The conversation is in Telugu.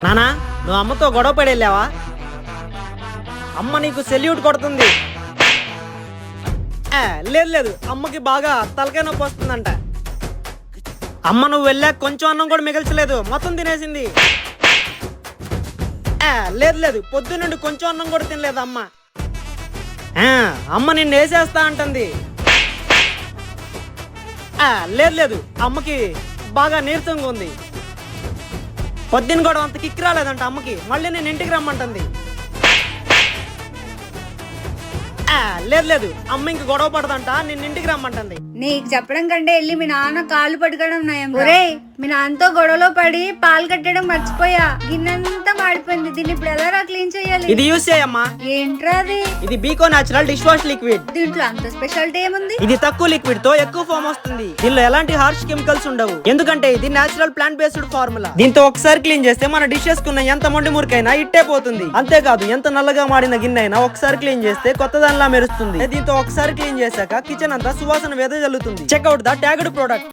నానా, నువ్వు అమ్మతో గొడవ పడి వెళ్ళావా? అమ్మ నీకు సెల్యూట్ కొడుతుంది. లేదు లేదు, అమ్మకి బాగా తలకాయ నొప్పి వస్తుందంట. అమ్మ నువ్వు వెళ్ళాక కొంచెం అన్నం కూడా మిగల్చలేదు, మొత్తం తినేసింది. లేదు లేదు, పొద్దున్నుండి కొంచెం అన్నం కూడా తినలేదు అమ్మ. అమ్మ నిన్ను వేసేస్తా అంటుంది. లేదు లేదు, అమ్మకి బాగా నీరసంగా ఉంది. పొద్దున్న కూడా అంత కిక్ రాలేదంట అమ్మకి, మళ్ళీ నేను ఇంటికి రమ్మంటుంది. లేదు లేదు, అమ్మ ఇంక గొడవ పడదంట, నిన్ను ఇంటికి రమ్మంటుంది. నీకు చెప్పడం కంటే వెళ్ళి మీ నాన్న కాళ్ళు పట్టుకోవడం నయం. ఒరేయ్, మీ నాన్నతో గొడవలో పడి పాలు కట్టడం మర్చిపోయా, గిన్నెంతా మాడిపోయింది. దీన్ని ఇప్పుడు ఎలా క్లీన్ చేయాలి? ఇది యూస్ చేయమ్మా. ఏంట్రా అది? ఇది బీకో న్యాచురల్ డిష్ వాష్ లిక్విడ్. దీంట్లో అంత స్పెషాలిటీ ఏముంది? ఇది తక్కువ లిక్విడ్ తో ఎక్కువ ఫోమ్ వస్తుంది. దీనిలో ఎలాంటి హార్ష్ కెమికల్స్ ఉండవు, ఎందుకంటే ఇది న్యాచురల్ ప్లాంట్ బేస్డ్ ఫార్ములా. దీంతో ఒకసారి క్లీన్ చేస్తే మన డిషెస్ కున్న ఎంత మొండి మురికైనా ఇట్టే పోతుంది. అంతేకాదు, ఎంత నల్లగా మాడిన గిన్నె అయినా ఒకసారి క్లీన్ చేస్తే కొత్త దానిలా మెరుస్తుంది. దీంతో ఒకసారి క్లీన్ చేశాక కిచెన్ అంతా సువాసన వెదజల్లుతుంది. Check out the tagged product.